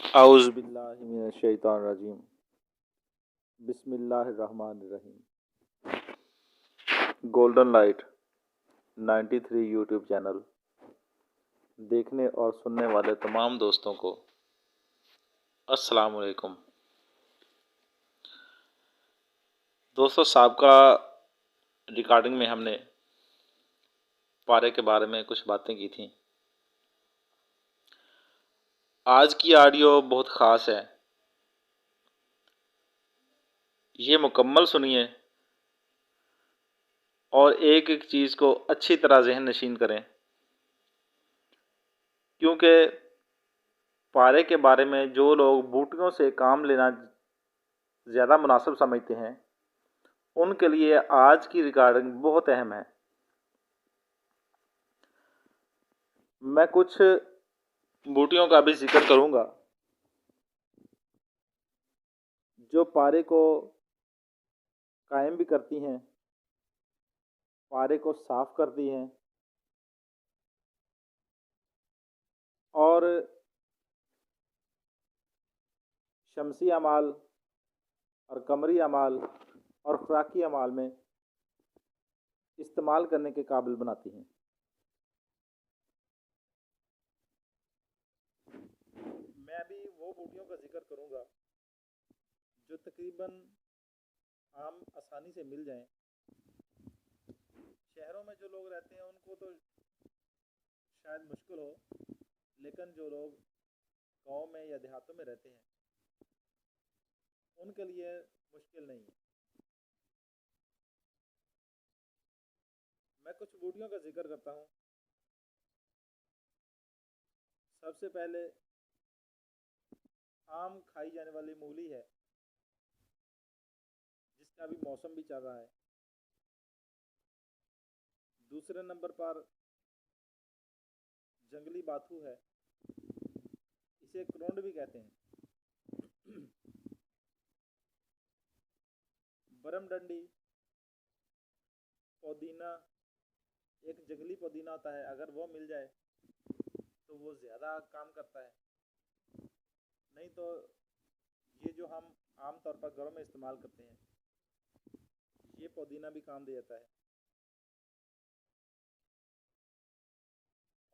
आउज़ बिल्लाहि मिनश शैतानिर रजीम। बिस्मिल्लाहिर्रहमानिर्रहीम। Golden light 93 YouTube channel देखने और सुनने वाले तमाम दोस्तों को अस्सलाम वालेकुम। दोस्तों, साबका रिकॉर्डिंग में हमने पारे के बारे में कुछ बातें की थी। आज की ऑडियो बहुत ख़ास है, ये मुकम्मल सुनिए और एक एक चीज़ को अच्छी तरह ज़हन नशीन करें, क्योंकि पारे के बारे में जो लोग बूटियों से काम लेना ज़्यादा मुनासिब समझते हैं, उनके लिए आज की रिकॉर्डिंग बहुत अहम है। मैं कुछ बूटियों का भी जिक्र करूंगा जो पारे को कायम भी करती हैं, पारे को साफ करती हैं और शमसी अमाल और कमरी अमाल और खुराकी अमाल में इस्तेमाल करने के काबिल बनाती हैं। मैं अभी वो बूटियों का जिक्र करूंगा जो तकरीबन आम आसानी से मिल जाएं। शहरों में जो लोग रहते हैं उनको तो शायद मुश्किल हो, लेकिन जो लोग गांव में या देहातों में रहते हैं उनके लिए मुश्किल नहीं है। मैं कुछ बूटियों का जिक्र करता हूँ। सबसे पहले आम खाई जाने वाली मूली है, जिसका अभी मौसम भी चल रहा है। दूसरे नंबर पर जंगली बाथू है, इसे क्रोंड भी कहते हैं। बरम डंडी पुदीना, एक जंगली पुदीना होता है, अगर वो मिल जाए तो वो ज़्यादा काम करता है। नहीं तो ये जो हम आम तौर पर घरों में इस्तेमाल करते हैं, ये पुदीना भी काम दे जाता है।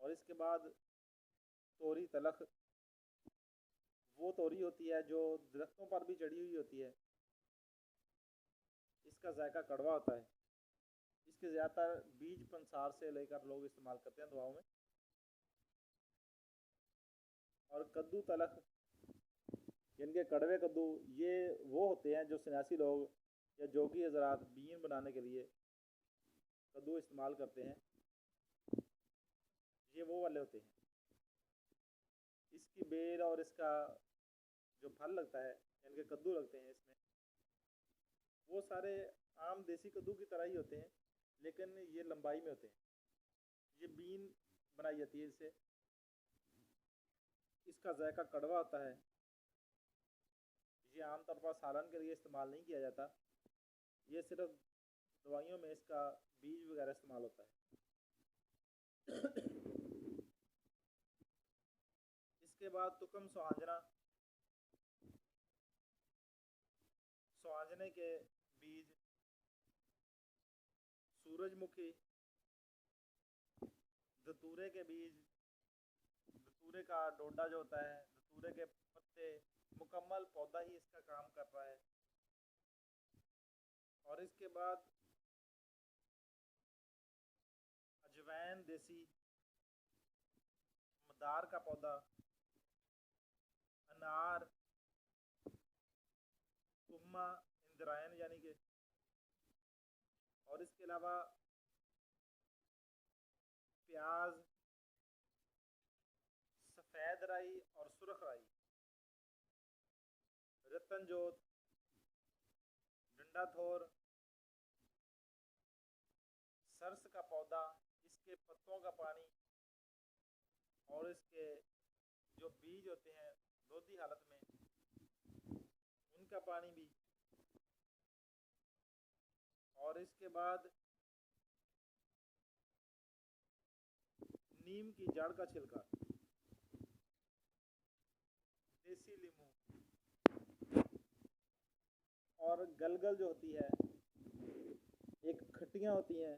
और इसके बाद तोरी तलख, वो तोरी होती है जो दरख्तों पर भी चढ़ी हुई होती है। इसका जायका कड़वा होता है। इसके ज़्यादातर बीज पंसार से लेकर लोग इस्तेमाल करते हैं दवाओं में। और कद्दू तलख यानी कि कड़वे कद्दू, ये वो होते हैं जो सन्यासी लोग या जोगी हजरात बीन बनाने के लिए कद्दू इस्तेमाल करते हैं, ये वो वाले होते हैं। इसकी बेल और इसका जो फल लगता है यानी कि कद्दू लगते हैं इसमें, वो सारे आम देसी कद्दू की तरह ही होते हैं, लेकिन ये लंबाई में होते हैं। ये बीन बनाई जाती है इससे। इसका जायका कड़वा होता है। ये आमतौर पर सालन के लिए इस्तेमाल नहीं किया जाता, ये सिर्फ दवाइयों में इसका बीज वगैरह इस्तेमाल होता है। इसके बाद तुकम सुहांजना, सुहांजने के बीज, सूरजमुखी, धतूरे के बीज, धतूरे का डोडा जो होता है, धतूरे के पत्ते, मुकम्मल पौधा ही इसका काम कर रहा है। और इसके बाद अजवैन देसी, मदार का पौधा, अनार, तुहमा, इंद्रायन यानी कि, और इसके अलावा प्याज, सफ़ेद राई और सुरख राई, रतन जोत, डंडा थोर, सरस का पौधा, इसके पत्तों का पानी और इसके जो बीज होते हैं लोधी हालत में, उनका पानी भी। और इसके बाद नीम की जड़ का छिलका, देसी लीमू और गलगल जो होती है, एक खट्टियाँ होती हैं,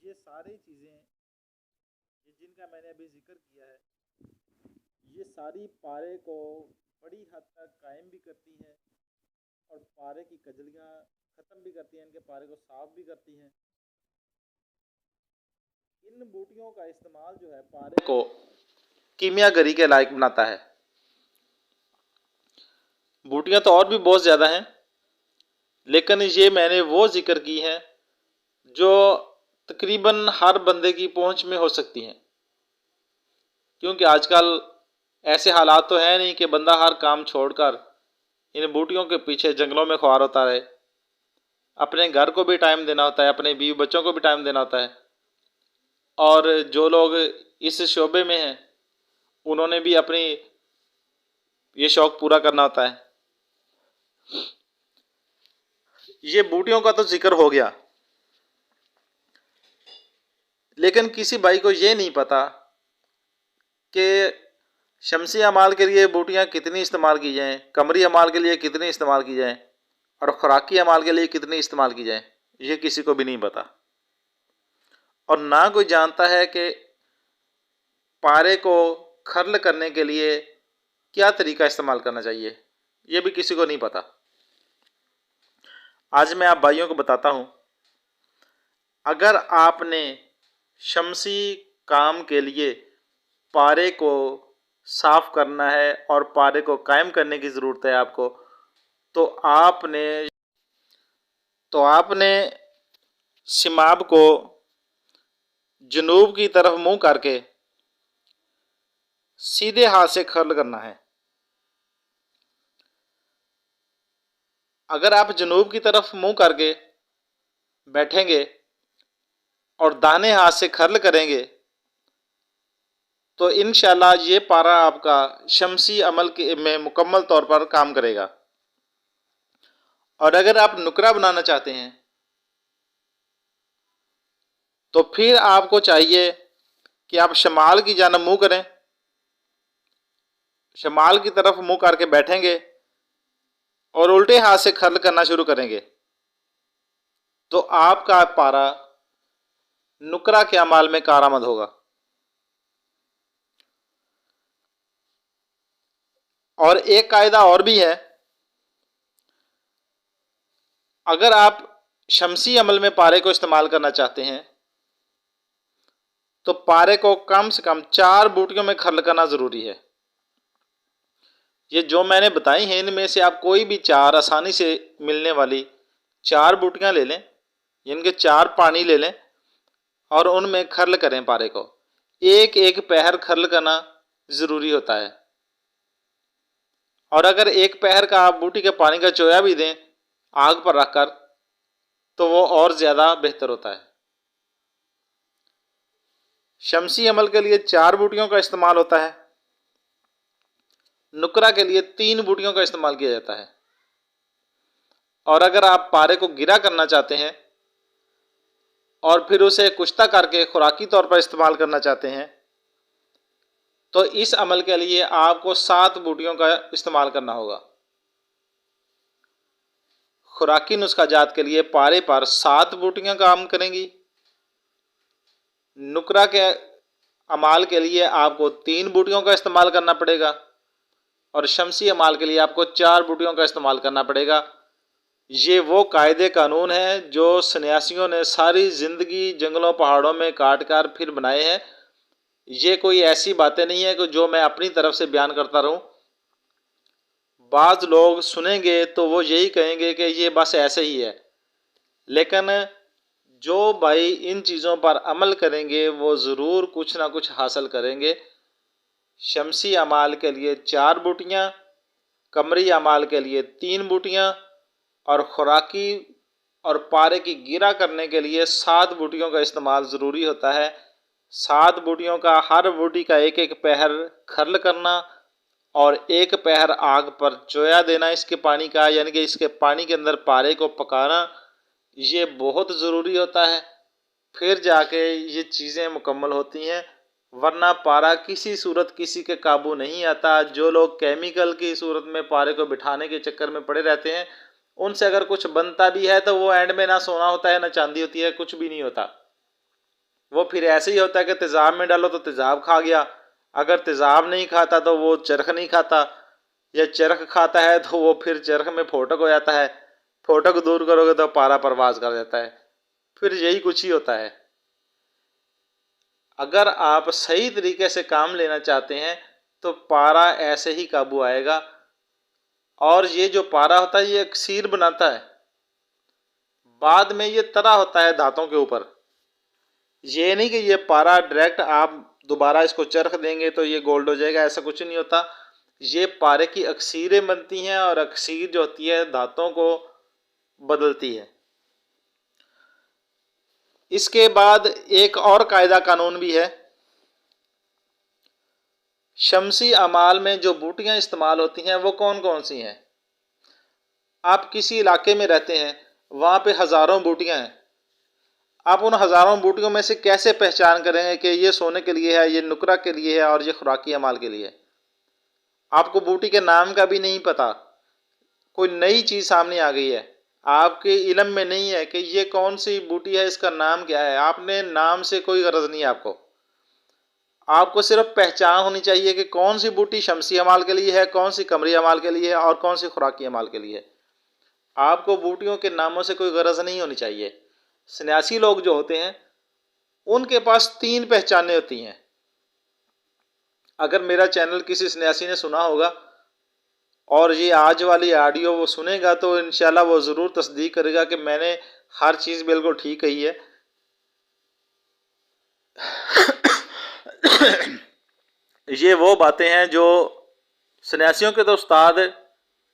ये सारी चीज़ें ये जिनका मैंने अभी जिक्र किया है, ये सारी पारे को बड़ी हद तक कायम भी करती है और पारे की कजलियाँ ख़त्म भी करती हैं, इनके पारे को साफ भी करती हैं। इन बूटियों का इस्तेमाल जो है पारे को कीमियागरी के लायक बनाता है। बूटियाँ तो और भी बहुत ज़्यादा हैं, लेकिन ये मैंने वो जिक्र की हैं जो तकरीबन हर बंदे की पहुंच में हो सकती हैं, क्योंकि आजकल ऐसे हालात तो है नहीं कि बंदा हर काम छोड़कर इन बूटियों के पीछे जंगलों में ख्वार होता रहे। अपने घर को भी टाइम देना होता है, अपने बीवी बच्चों को भी टाइम देना होता है, और जो लोग इस शोबे में हैं उन्होंने भी अपनी ये शौक़ पूरा करना होता है। ये बूटियों का तो जिक्र हो गया, लेकिन किसी भाई को ये नहीं पता कि शमसी अमाल के लिए बूटियाँ कितनी इस्तेमाल की जाएँ, कमरी अमाल के लिए कितनी इस्तेमाल की जाएँ और खुराकी अमाल के लिए कितनी इस्तेमाल की जाएँ, ये किसी को भी नहीं पता। और ना कोई जानता है कि पारे को खर्ल करने के लिए क्या तरीका इस्तेमाल करना चाहिए, ये भी किसी को नहीं पता। आज मैं आप भाइयों को बताता हूँ, अगर आपने शमसी काम के लिए पारे को साफ करना है और पारे को कायम करने की ज़रूरत है आपको, तो आपने सिमाब को जनूब की तरफ मुंह करके सीधे हाथ से खर्ल करना है। अगर आप जनूब की तरफ मुंह करके बैठेंगे और दाहिने हाथ से खर्ल करेंगे तो इंशाल्लाह ये पारा आपका शमसी अमल के में मुकम्मल तौर पर काम करेगा। और अगर आप नुकरा बनाना चाहते हैं तो फिर आपको चाहिए कि आप शमाल की जानब मुंह करें, शमाल की तरफ मुंह करके बैठेंगे और उल्टे हाथ से खर्ल करना शुरू करेंगे, तो आपका पारा नुकरा के अमाल में कारआमद होगा। और एक कायदा और भी है, अगर आप शमसी अमल में पारे को इस्तेमाल करना चाहते हैं तो पारे को कम से कम 4 बूटियों में खर्ल करना ज़रूरी है। ये जो मैंने बताई हैं इनमें से आप कोई भी 4 आसानी से मिलने वाली 4 बूटियां ले लें, इनके 4 पानी ले लें और उनमें खर्ल करें पारे को। एक एक पहर खर्ल करना ज़रूरी होता है, और अगर एक पहर का आप बूटी के पानी का चोया भी दें आग पर रखकर तो वो और ज़्यादा बेहतर होता है। शमसी अमल के लिए 4 बूटियों का इस्तेमाल होता है, नुकरा के लिए 3 बूटियों का इस्तेमाल किया जाता है। और अगर आप पारे को गिरा करना चाहते हैं और फिर उसे कुश्ता करके खुराकी तौर पर इस्तेमाल करना चाहते हैं तो इस अमल के लिए आपको 7 बूटियों का इस्तेमाल करना होगा। खुराकी नुस्खा जात के लिए पारे पर 7 बूटियां काम करेंगी, नुकरा के अमाल के लिए आपको 3 बूटियों का इस्तेमाल करना पड़ेगा और शमसी अमाल के लिए आपको 4 बूटियों का इस्तेमाल करना पड़ेगा। ये वो कायदे कानून हैं जो सन्यासियों ने सारी ज़िंदगी जंगलों पहाड़ों में काट कर फिर बनाए हैं। ये कोई ऐसी बातें नहीं है कि जो मैं अपनी तरफ से बयान करता रहूं। बाज़ लोग सुनेंगे तो वो यही कहेंगे कि ये बस ऐसे ही है, लेकिन जो भाई इन चीज़ों पर अमल करेंगे वो ज़रूर कुछ ना कुछ हासिल करेंगे। शमसी अमाल के लिए 4 बूटियाँ, कमरी अमाल के लिए 3 बूटियाँ और खुराकी और पारे की गिरा करने के लिए 7 बूटियों का इस्तेमाल ज़रूरी होता है। 7 बूटियों का हर बूटी का एक एक पहर खर्ल करना और एक पहर आग पर चोया देना इसके पानी का, यानी कि इसके पानी के अंदर पारे को पकाना, ये बहुत ज़रूरी होता है। फिर जाके ये चीज़ें मुकम्मल होती हैं वरना पारा किसी सूरत किसी के काबू नहीं आता। जो लोग केमिकल की सूरत में पारे को बिठाने के चक्कर में पड़े रहते हैं, उनसे अगर कुछ बनता भी है तो वो एंड में ना सोना होता है ना चांदी होती है, कुछ भी नहीं होता। वो फिर ऐसे ही होता है कि तेज़ाब में डालो तो तेज़ाब खा गया, अगर तेज़ाब नहीं खाता तो वो चरख नहीं खाता, या चरख खाता है तो वो फिर चरख में फोटक हो जाता है, फोटक दूर करोगे तो पारा परवाज कर जाता है। फिर यही कुछ ही होता है। अगर आप सही तरीके से काम लेना चाहते हैं तो पारा ऐसे ही काबू आएगा। और ये जो पारा होता है ये अक्सीर बनाता है, बाद में ये तरा होता है धातों के ऊपर। ये नहीं कि ये पारा डायरेक्ट आप दोबारा इसको चरख देंगे तो ये गोल्ड हो जाएगा, ऐसा कुछ नहीं होता। ये पारे की अक्सीरें बनती हैं और अक्सीर जो होती है धातों को बदलती है। इसके बाद एक और कायदा कानून भी है। शमसी अमाल में जो बूटियां इस्तेमाल होती हैं वो कौन कौन सी हैं? आप किसी इलाके में रहते हैं, वहाँ पे हज़ारों बूटियां हैं, आप उन हज़ारों बूटियों में से कैसे पहचान करेंगे कि ये सोने के लिए है, ये नुकरा के लिए है और ये खुराकी अमाल के लिए है? आपको बूटी के नाम का भी नहीं पता, कोई नई चीज़ सामने आ गई है, आपके इल्म में नहीं है कि ये कौन सी बूटी है, इसका नाम क्या है। आपने नाम से कोई गरज नहीं है आपको सिर्फ पहचान होनी चाहिए कि कौन सी बूटी शमसी अमाल के लिए है, कौन सी कमरी अमाल के लिए है और कौन सी खुराकी अमाल के लिए है। आपको बूटियों के नामों से कोई गरज नहीं होनी चाहिए। सन्यासी लोग जो होते हैं उनके पास 3 पहचानें होती हैं। अगर मेरा चैनल किसी सन्यासी ने सुना होगा और ये आज वाली ऑडियो वो सुनेगा तो इंशाल्लाह वो ज़रूर तस्दीक करेगा कि मैंने हर चीज़ बिल्कुल ठीक कही है। ये वो बातें हैं जो सन्यासियों के तो उस्ताद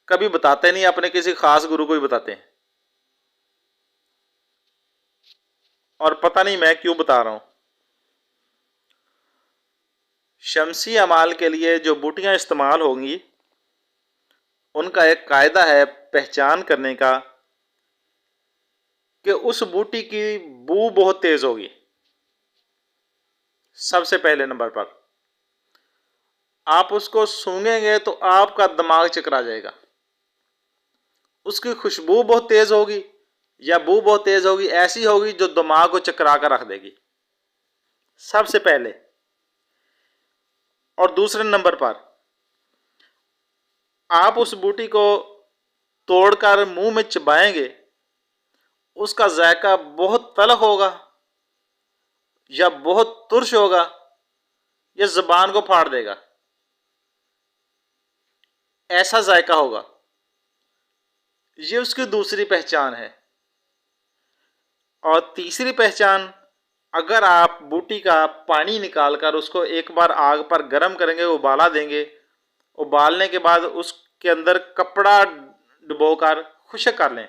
कभी बताते नहीं, अपने किसी खास गुरु को ही बताते हैं। और पता नहीं मैं क्यों बता रहा हूं। शमसी अमाल के लिए जो बूटियां इस्तेमाल होंगी उनका एक कायदा है पहचान करने का कि उस बूटी की बू बहुत तेज होगी। सबसे पहले नंबर पर आप उसको सूंघेंगे तो आपका दिमाग चकरा जाएगा। उसकी खुशबू बहुत तेज होगी या बू बहुत तेज होगी, ऐसी होगी जो दिमाग को चकरा कर रख देगी, सबसे पहले। और दूसरे नंबर पर आप उस बूटी को तोड़कर मुंह में चबाएंगे, उसका जायका बहुत तलख होगा या बहुत तुर्श होगा, या जुबान को फाड़ देगा, ऐसा जायका होगा। ये उसकी दूसरी पहचान है। और तीसरी पहचान, अगर आप बूटी का पानी निकालकर उसको एक बार आग पर गर्म करेंगे, उबाला देंगे, उबालने के बाद उसके अंदर कपड़ा डुबोकर खुश्क कर लें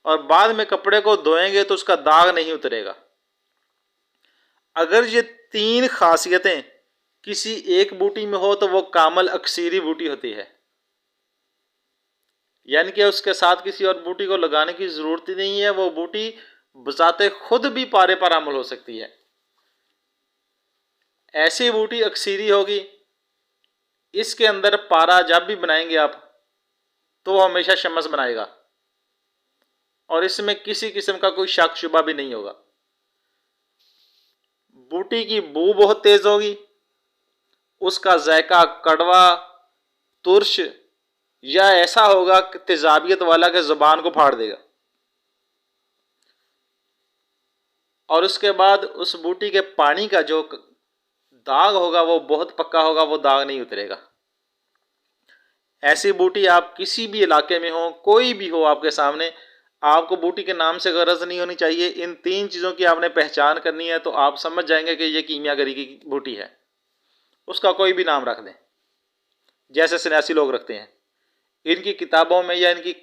और बाद में कपड़े को धोएंगे तो उसका दाग नहीं उतरेगा। अगर ये 3 खासियतें किसी एक बूटी में हो तो वो कामल अक्सीरी बूटी होती है। यानी कि उसके साथ किसी और बूटी को लगाने की ज़रूरत ही नहीं है, वो बूटी बजाते खुद भी पारे पर अमल हो सकती है। ऐसी बूटी अक्सीरी होगी, इसके अंदर पारा जब भी बनाएंगे आप तो वो हमेशा शमस बनाएगा और इसमें किसी किस्म का कोई शक शुबा भी नहीं होगा। बूटी की बू बहुत तेज होगी, उसका जायका कड़वा, तुर्श या ऐसा होगा कि तेजाबियत वाला के जुबान को फाड़ देगा। और उसके बाद उस बूटी के पानी का जो दाग होगा वो बहुत पक्का होगा, वो दाग नहीं उतरेगा। ऐसी बूटी आप किसी भी इलाके में हो, कोई भी हो आपके सामने, आपको बूटी के नाम से गरज नहीं होनी चाहिए। इन 3 चीज़ों की आपने पहचान करनी है तो आप समझ जाएंगे कि ये कीमियागरी की बूटी है। उसका कोई भी नाम रख दें, जैसे सन्यासी लोग रखते हैं। इनकी किताबों में या इनकी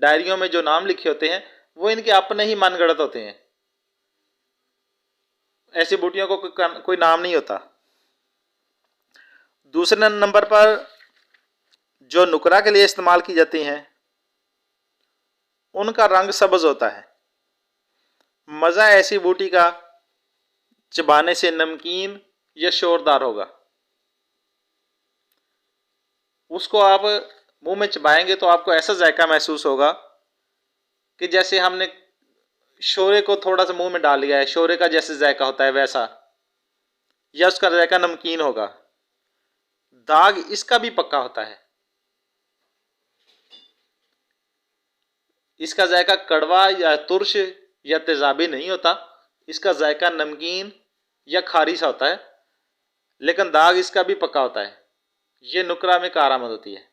डायरियों में जो नाम लिखे होते हैं वो इनके अपने ही मनगढ़ंत होते हैं। ऐसी बूटियों को कोई नाम नहीं होता। दूसरे नंबर पर जो नुकरा के लिए इस्तेमाल की जाती हैं उनका रंग सब्ज होता है। मज़ा ऐसी बूटी का चबाने से नमकीन या शोरदार होगा। उसको आप मुंह में चबाएंगे तो आपको ऐसा जायका महसूस होगा कि जैसे हमने शोरे को थोड़ा सा मुंह में डाल लिया है, शोरे का जैसे जायका होता है वैसा, या उसका जायका नमकीन होगा। दाग इसका भी पक्का होता है। इसका जायका कड़वा या तुरश या तेजाबी नहीं होता, इसका जायका नमकीन या खारी सा होता है, लेकिन दाग इसका भी पक्का होता है। ये नुकरा में कारआमद होती है।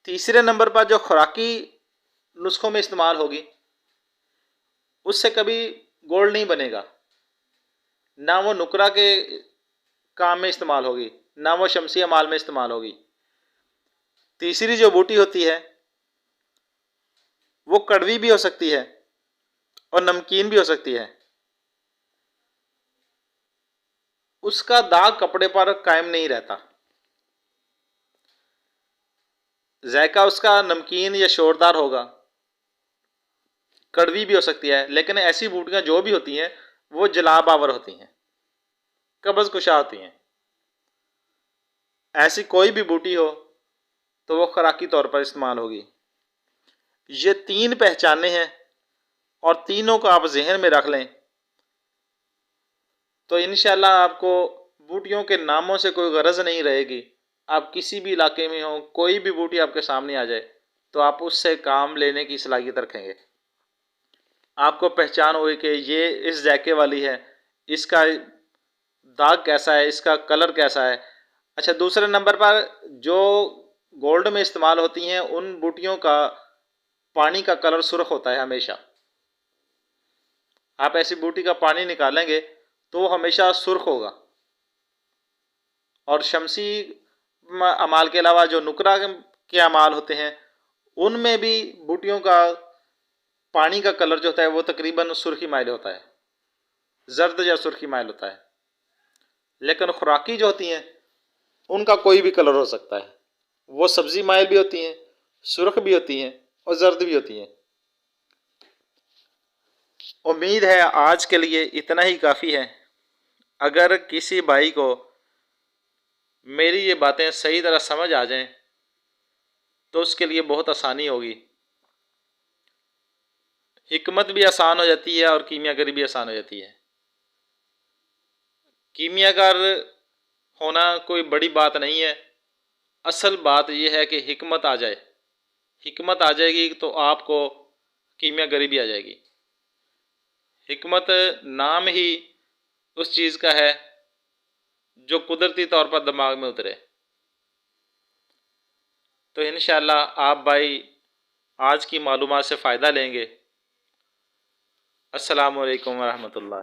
तीसरे नंबर पर जो खुराकी नुस्खों में इस्तेमाल होगी, उससे कभी गोल्ड नहीं बनेगा, ना वो नुकरा के काम में इस्तेमाल होगी, ना वो शमसी अमाल में इस्तेमाल होगी। तीसरी जो बूटी होती है वो कड़वी भी हो सकती है और नमकीन भी हो सकती है। उसका दाग कपड़े पर कायम नहीं रहता, जायका उसका नमकीन या शोरदार होगा, कड़वी भी हो सकती है। लेकिन ऐसी बूटियां जो भी होती हैं वो जलाब आवर होती हैं, कब्ज कुशा होती हैं। ऐसी कोई भी बूटी हो तो वो खुराकी तौर पर इस्तेमाल होगी। ये 3 पहचाने हैं और तीनों को आप जहन में रख लें तो इंशाल्लाह आपको बूटियों के नामों से कोई गरज नहीं रहेगी। आप किसी भी इलाके में हो, कोई भी बूटी आपके सामने आ जाए तो आप उससे काम लेने की सलाहियत रखेंगे। आपको पहचान हुई कि ये इस जायके वाली है, इसका दाग कैसा है, इसका कलर कैसा है। अच्छा, दूसरे नंबर पर जो गोल्ड में इस्तेमाल होती हैं उन बूटियों का पानी का कलर सुर्ख होता है हमेशा। आप ऐसी बूटी का पानी निकालेंगे तो वो हमेशा सुर्ख होगा। और शमसी अमाल के अलावा जो नुकरा के अमाल होते हैं उनमें भी बूटियों का पानी का कलर जो होता है वो तकरीबन सुर्खी माइल होता है, जर्द या सुर्खी माइल होता है। लेकिन खुराकी जो होती हैं उनका कोई भी कलर हो सकता है, वो सब्जी माइल भी होती हैं, सुर्ख भी होती हैं और जर्द भी होती हैं। उम्मीद है आज के लिए इतना ही काफ़ी है। अगर किसी भाई को मेरी ये बातें सही तरह समझ आ जाएं तो उसके लिए बहुत आसानी होगी। हिकमत भी आसान हो जाती है और कीमियागरी भी आसान हो जाती है। कीमियागर होना कोई बड़ी बात नहीं है, असल बात यह है कि हिकमत आ जाए। हिकमत आ जाएगी तो आपको कीमियागरी भी आ जाएगी। हिकमत नाम ही उस चीज़ का है जो कुदरती तौर पर दिमाग में उतरे। तो इंशाअल्लाह आप भाई आज की मालूमात से फ़ायदा लेंगे। अस्सलामु अलैकुम वरहमतुल्लाह।